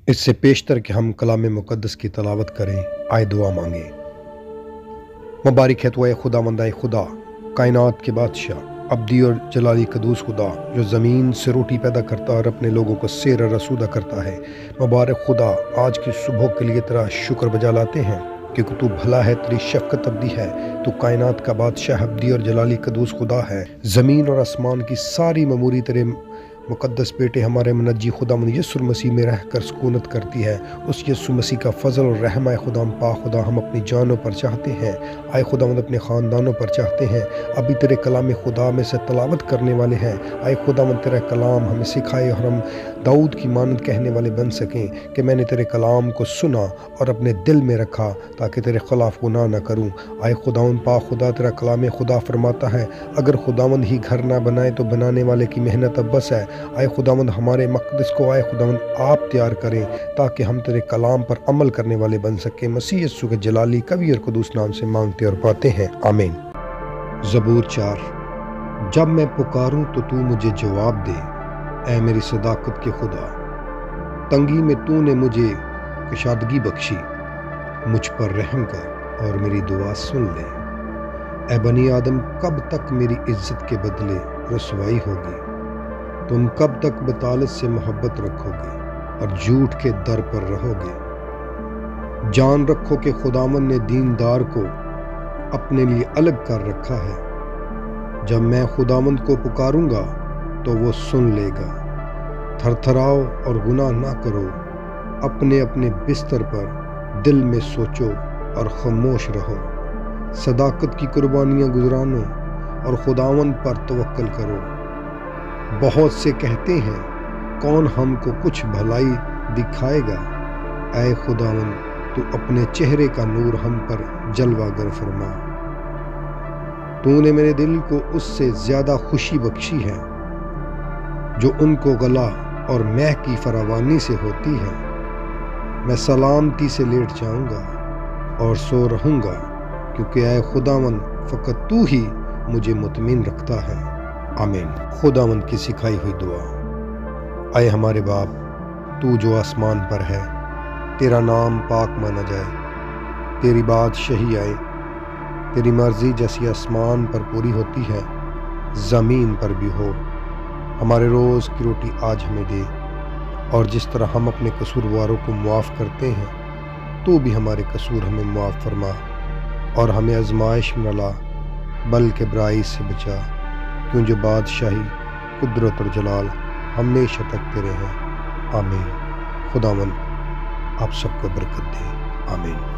اس سے پیشتر کہ ہم کلام مقدس کی تلاوت کریں، آئے دعا مانگیں۔ مبارک ہے تو اے خداوند، اے خدا کائنات کے بادشاہ، ابدی اور جلالی قدوس خدا، جو زمین سے روٹی پیدا کرتا اور اپنے لوگوں کو سیر اور رسودہ کرتا ہے۔ مبارک خدا، آج کی صبح کے لیے تیرا شکر بجا لاتے ہیں کیونکہ تو بھلا ہے، تیری شفقت ابدی ہے، تو کائنات کا بادشاہ، ابدی اور جلالی قدوس خدا ہے۔ زمین اور آسمان کی ساری مموری تیرے مقدس بیٹے ہمارے منجی خداوند یسوع مسیح میں رہ کر سکونت کرتی ہے۔ اس یسوع مسیح کا فضل اور رحم اے خداوند پاک خدا ہم اپنی جانوں پر چاہتے ہیں، اے خداوند اپنے خاندانوں پر چاہتے ہیں۔ ابھی تیرے کلام خدا میں سے تلاوت کرنے والے ہیں، اے خداوند تیرا کلام ہمیں سکھائے اور ہم داؤد کی مانند کہنے والے بن سکیں کہ میں نے تیرے کلام کو سنا اور اپنے دل میں رکھا تاکہ تیرے خلاف گناہ نہ کروں۔ اے خداوند پاک خدا، تیرا کلام خدا فرماتا ہے، اگر خداوند ہی گھر نہ بنائے تو بنانے والے کی محنت اب بس ہے۔ اے خداوند ہمارے مقدس کو اے خداوند آپ تیار کریں تاکہ ہم تیرے کلام پر عمل کرنے والے بن سکیں۔ مسیح یسوع کے جلالی قوی اور قدوس نام سے مانگتے اور پاتے ہیں، آمین۔ زبور 4۔ جب میں پکاروں تو مجھے جواب دے، اے میری صداقت کے خدا۔ تنگی میں تو نے مجھے کشادگی بخشی، مجھ پر رحم کر اور میری دعا سن لے۔ اے بنی آدم، کب تک میری عزت کے بدلے رسوائی ہوگی؟ تم کب تک بطالت سے محبت رکھو گے اور جھوٹ کے در پر رہو گے؟ جان رکھو کہ خداوند نے دیندار کو اپنے لیے الگ کر رکھا ہے۔ جب میں خداوند کو پکاروں گا تو وہ سن لے گا۔ تھرتھراؤ اور گناہ نہ کرو، اپنے اپنے بستر پر دل میں سوچو اور خاموش رہو۔ صداقت کی قربانیاں گزرانو اور خداوند پر توکل کرو۔ بہت سے کہتے ہیں، کون ہم کو کچھ بھلائی دکھائے گا؟ اے خداوند، تو اپنے چہرے کا نور ہم پر جلوہ گر فرما۔ تو نے میرے دل کو اس سے زیادہ خوشی بخشی ہے جو ان کو غلہ اور مہ کی فراوانی سے ہوتی ہے۔ میں سلامتی سے لیٹ جاؤں گا اور سو رہوں گا، کیونکہ اے خداوند فقط تو ہی مجھے مطمئن رکھتا ہے، آمین۔ خداوند کی سکھائی ہوئی دعا۔ اے ہمارے باپ، تو جو آسمان پر ہے، تیرا نام پاک مانا جائے، تیری بادشاہی آئے، تیری مرضی جیسی آسمان پر پوری ہوتی ہے زمین پر بھی ہو۔ ہمارے روز کی روٹی آج ہمیں دے، اور جس طرح ہم اپنے قصورواروں کو معاف کرتے ہیں، تو بھی ہمارے قصور ہمیں معاف فرما، اور ہمیں آزمائش میں نہ لا بلکہ برائی سے بچا، کیوں جو بادشاہی، قدرت اور جلال ہمیشہ تک تیرے ہیں، آمین۔ خداوند آپ سب کو برکت دے، آمین۔